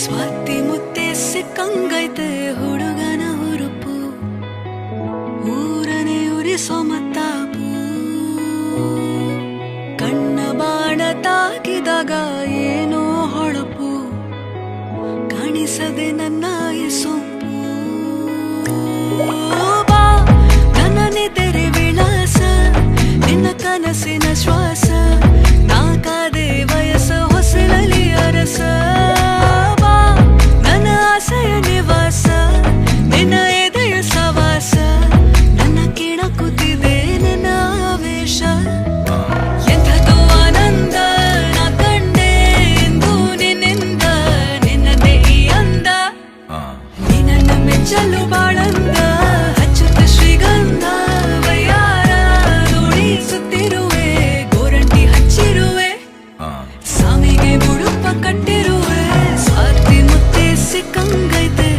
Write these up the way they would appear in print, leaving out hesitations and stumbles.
ಸ್ವಾತಿ ಮುತ್ತೆ ಸಿಕ್ಕಂಗೈತೆ ಹುಡುಗನ ಹುರುಪು ಊರನೆ ಉರಿಸೋ ಮತ್ತಾಪು ಕಣ್ಣ ಬಾಣ ತಾಕಿದಾಗ ಏನೋ ಹೊಳಪು ಕಾಣಿಸದೆ ನನ್ನ ಈ ಸೊಂಪು ಬಾ ನನ್ನ ನೆದರೆ ವಿಳಾಸ ನಿನ್ನ ಕನಸಿನ ಶ್ವಾಸ ನಾಕಾದೆ ವಯಸ್ಸ ಹೊಸಲಲಿ ಅರಸ ಬಾ ನನ್ನ ಆಸೆಯ ನಿವಾಸ ನಿನ್ನ ಎದೆಯ ಸವಾಸ ನನ್ನ ಕೆಣಕುತ್ತಿದೆ ನನ್ನ ಆವೇಶ ಎಂಥದೋ ಆನಂದ ನಾ ಕಂಡೆ ಎಂದು ನಿನ್ನಿಂದ ನಿನ್ನದೇ ಈ ಅಂದ ನಿನ್ನ ಮೆಚ್ಚಲು ಬಾಳಂದ ಹಚ್ಚುತ್ತ ಶ್ರೀಗಂಧ ವಯ್ಯಾರ ನುಡಿಸುತ್ತಿರುವೆ ಗೋರಂಟಿ ಹಚ್ಚಿರುವೆ ಸಾಮಿಗೆ ಮುಡುಪ ಕಟ್ಟಿರುವೆ ಸ್ವಾತಿ ಮುತ್ತೆ ಸಿಕ್ಕಂಗೈತೆ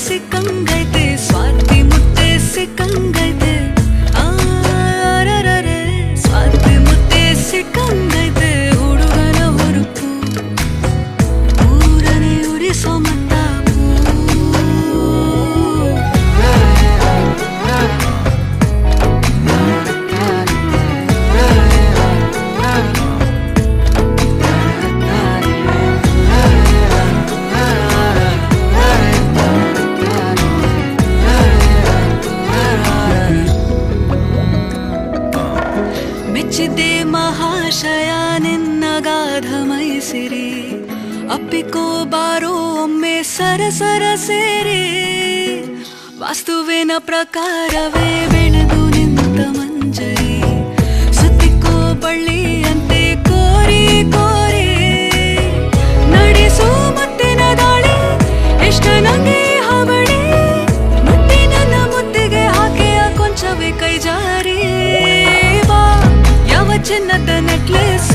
ಸಿಕ್ಕಂಗೈತೆ ಸ್ವಾತಿ ಮುತ್ತೆ ಸಿಕ್ಕಂಗೈತೆ ಆರರರೆ ಸ್ವಾತಿ ಮುತ್ತೆ ಸಿಕ್ಕಂಗೈತೆ ಹುಡುಗನ ಹುರುಪು ಊರನೆ ಉರಿಸೋ ಮತ್ತಾಪು ಮೆಚ್ಚಿದ್ದೆ ಮಹಾಶಯ ನಿನ್ನ ಗಾಧ ಮೈಸಿರಿ ಅಪ್ಪಿಕೋ ಬಾರೋ ಒಮ್ಮೆ ಸರಸರ ಸೇರಿ ವಾಸ್ತುವಿನ ಪ್ರಕಾರವೇ ಬೆಳೆದು ನಿಂತ ಮಂಜರಿ ಸುತ್ತಿಕೋ ಬಳ್ಳಿಯಂತೆ ಕೋರಿ ಕೋರಿ ನಡೆಸೋ ಮುತ್ತಿನ ದಾಳಿ ಎಷ್ಟ ನಂಗೆ ಹಾವಳಿ ಮುಟ್ಟಿ ನನ್ನ ಮುತ್ತಿಗೆ ಹಾಕಿಯ ಕೊಂಚವೇ ಕೈ ಜಾರಿ ಬಾ ಯಾವ ಚಿನ್ನದ ನೆಕ್ಲೆಸ್